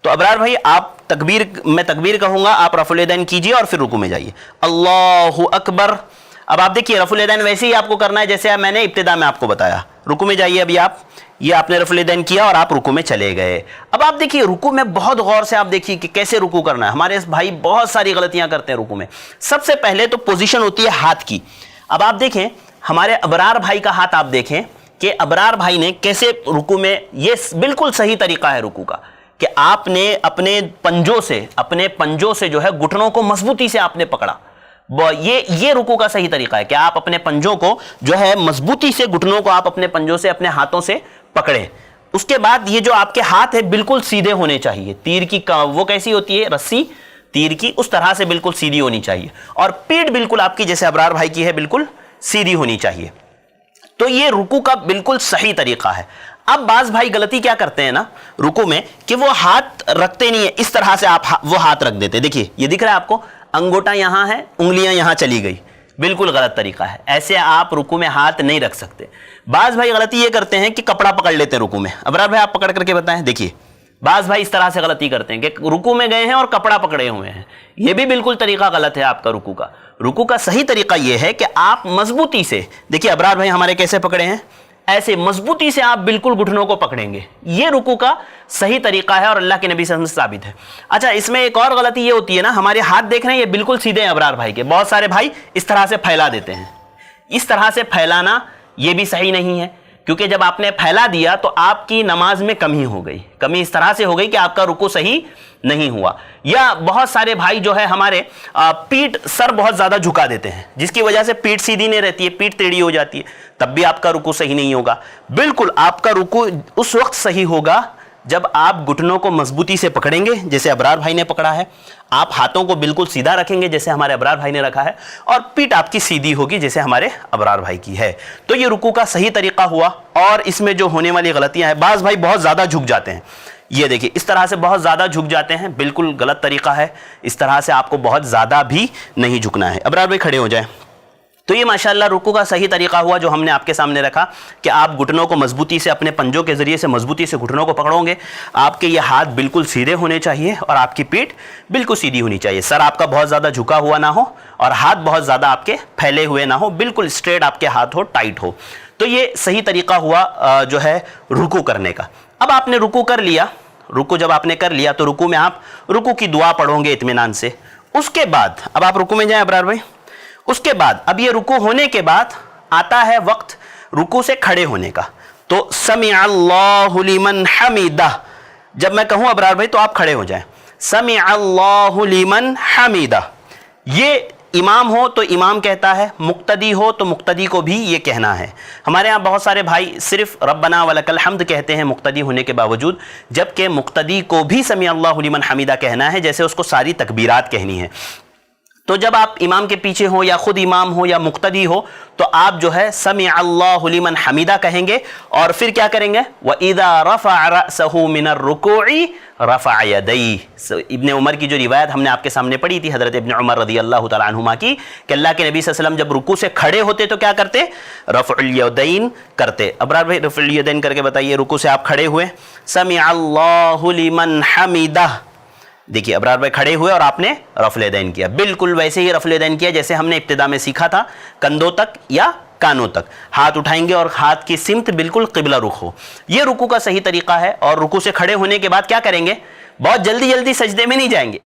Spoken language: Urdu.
تو ابرار بھائی آپ میں تکبیر کہوں گا، آپ رفع الیدین کیجئے اور پھر رکوع میں جائیے، اللہ اکبر۔ اب آپ دیکھیے رفع الیدین ویسے ہی آپ کو کرنا ہے جیسے میں نے ابتدا میں آپ کو بتایا، رکوع میں جائیے۔ ابھی آپ نے رفع الیدین کیا اور آپ رکوع میں چلے گئے۔ اب آپ دیکھیے رکوع میں بہت غور سے آپ دیکھیے کہ کیسے رکوع کرنا ہے۔ ہمارے بھائی بہت ساری غلطیاں کرتے ہیں رکوع میں۔ سب سے پہلے تو پوزیشن ہوتی ہے ہاتھ کی۔ اب آپ دیکھیں ہمارے ابرار بھائی کا ہاتھ، آپ دیکھیں کہ ابرار بھائی نے کیسے رکوع میں، یہ بالکل صحیح طریقہ ہے رکوع کا کہ آپ نے اپنے پنجوں سے جو ہے گھٹنوں کو مضبوطی سے آپ نے پکڑا۔ یہ رکوع کا صحیح طریقہ ہے کہ آپ اپنے پنجوں کو جو ہے مضبوطی سے، گھٹنوں کو آپ اپنے پنجوں سے، اپنے ہاتھوں سے پکڑیں۔ اس کے بعد یہ جو آپ کے ہاتھ ہے بالکل سیدھے ہونے چاہیے۔ تیر کی وہ کیسی ہوتی ہے رسی تیر کی، اس طرح سے بالکل سیدھی ہونی چاہیے، اور پیٹھ بالکل آپ کی جیسے ابرار بھائی کی ہے بالکل سیدھی ہونی چاہیے۔ تو یہ رکوع کا بالکل صحیح طریقہ ہے۔ اب بعض بھائی غلطی کیا کرتے ہیں نا رکوع میں کہ وہ ہاتھ رکھتے نہیں ہے، اس طرح سے آپ وہ ہاتھ رکھ دیتے۔ دیکھیے یہ دکھ رہا ہے آپ کو، انگوٹھا یہاں ہے، انگلیاں یہاں چلی گئی، بالکل غلط طریقہ ہے۔ ایسے آپ رکوع میں ہاتھ نہیں رکھ سکتے۔ بعض بھائی غلطی یہ کرتے ہیں کہ کپڑا پکڑ لیتے ہیں رکوع میں۔ ابرار بھائی آپ پکڑ کر کے بتائیں۔ دیکھیے بعض بھائی اس طرح سے غلطی کرتے ہیں کہ رکوع میں گئے ہیں اور کپڑا پکڑے ہوئے ہیں، یہ بھی بالکل طریقہ غلط ہے آپ کا رکوع کا۔ رکوع کا صحیح طریقہ یہ ہے کہ آپ مضبوطی سے، دیکھیے ابرار بھائی ہمارے کیسے پکڑے ہیں، ایسے مضبوطی سے آپ بالکل گھٹنوں کو پکڑیں گے، یہ رکوع کا صحیح طریقہ ہے اور اللہ کے نبی صلی اللہ علیہ وسلم سے ثابت ہے۔ اچھا اس میں ایک اور غلطی یہ ہوتی ہے نا، ہمارے ہاتھ دیکھ رہے ہیں یہ بالکل سیدھے ہیں ابرار بھائی کے، بہت سارے بھائی اس طرح سے پھیلا دیتے ہیں۔ اس طرح سے پھیلانا یہ بھی صحیح نہیں ہے، کیونکہ جب آپ نے پھیلا دیا تو آپ کی نماز میں کمی ہو گئی، کمی اس طرح سے ہو گئی کہ آپ کا رکوع صحیح نہیں ہوا۔ یا بہت سارے بھائی جو ہے ہمارے پیٹھ سر بہت زیادہ جھکا دیتے ہیں، جس کی وجہ سے پیٹھ سیدھی نہیں رہتی ہے، پیٹھ ٹیڑھی ہو جاتی ہے، تب بھی آپ کا رکوع صحیح نہیں ہوگا۔ بالکل آپ کا رکوع اس وقت صحیح ہوگا جب آپ گھٹنوں کو مضبوطی سے پکڑیں گے جیسے ابرار بھائی نے پکڑا ہے، آپ ہاتھوں کو بالکل سیدھا رکھیں گے جیسے ہمارے ابرار بھائی نے رکھا ہے، اور پیٹھ آپ کی سیدھی ہوگی جیسے ہمارے ابرار بھائی کی ہے۔ تو یہ رکوع کا صحیح طریقہ ہوا۔ اور اس میں جو ہونے والی غلطیاں ہیں، بعض بھائی بہت زیادہ جھک جاتے ہیں، یہ دیکھیے اس طرح سے بہت زیادہ جھک جاتے ہیں، بالکل غلط طریقہ ہے۔ اس طرح سے آپ کو بہت زیادہ بھی نہیں جھکنا ہے۔ ابرار بھائی کھڑے ہو جائیں۔ تو یہ ماشاءاللہ رکوع کا صحیح طریقہ ہوا جو ہم نے آپ کے سامنے رکھا کہ آپ گھٹنوں کو مضبوطی سے اپنے پنجوں کے ذریعے سے مضبوطی سے گھٹنوں کو پکڑو گے، آپ کے یہ ہاتھ بالکل سیدھے ہونے چاہیے اور آپ کی پیٹھ بالکل سیدھی ہونی چاہیے، سر آپ کا بہت زیادہ جھکا ہوا نہ ہو اور ہاتھ بہت زیادہ آپ کے پھیلے ہوئے نہ ہو، بالکل اسٹریٹ آپ کے ہاتھ ہو، ٹائٹ ہو۔ تو یہ صحیح طریقہ ہوا جو ہے رکوع کرنے کا۔ اب آپ نے رکوع کر لیا، رکوع جب آپ نے کر لیا تو رکوع میں آپ رکوع کی دعا پڑھو گے اطمینان سے۔ اس کے بعد اب آپ رکوع میں جائیں ابرار بھائی۔ اس کے بعد اب یہ رکوع ہونے کے بعد آتا ہے وقت رکوع سے کھڑے ہونے کا۔ تو سمع اللہ لمن حمیدہ جب میں کہوں ابرار بھائی تو آپ کھڑے ہو جائیں، سمع اللہ لمن حمیدہ۔ یہ امام ہو تو امام کہتا ہے، مقتدی ہو تو مقتدی کو بھی یہ کہنا ہے۔ ہمارے ہاں بہت سارے بھائی صرف ربنا ولک الحمد کہتے ہیں مقتدی ہونے کے باوجود، جبکہ مقتدی کو بھی سمع اللہ لمن حمیدہ کہنا ہے، جیسے اس کو ساری تکبیرات کہنی ہے۔ تو جب آپ امام کے پیچھے ہو یا خود امام ہو یا مقتدی ہو تو آپ جو ہے سمع اللہ لمن حمیدہ کہیں گے، اور پھر کیا کریں گے، وَإِذَا رَفَعَ رَأْسَهُ مِنَ الرُّكُوعِ رَفَعَ يَدَيْهِ۔ ابن عمر کی جو روایت ہم نے آپ کے سامنے پڑھی تھی، حضرت ابن عمر رضی اللہ تعالیٰ عنہما کی، کہ اللہ کے نبی صلی اللہ علیہ وسلم جب رکوع سے کھڑے ہوتے تو کیا کرتے، رفع الیدین کرتے۔ ابرار بھائی رفع الیدین کر کے بتائیے، رکوع سے آپ کھڑے ہوئے، سمع اللہ لمن حمیدہ، دیکھیے ابرار بھائی کھڑے ہوئے اور آپ نے رفع الیدین کیا، بالکل ویسے ہی رفع الیدین کیا جیسے ہم نے ابتدا میں سیکھا تھا، کندھوں تک یا کانوں تک ہاتھ اٹھائیں گے اور ہاتھ کی سمت بالکل قبلہ رخ ہو۔ یہ رکوع کا صحیح طریقہ ہے۔ اور رکوع سے کھڑے ہونے کے بعد کیا کریں گے، بہت جلدی جلدی سجدے میں نہیں جائیں گے۔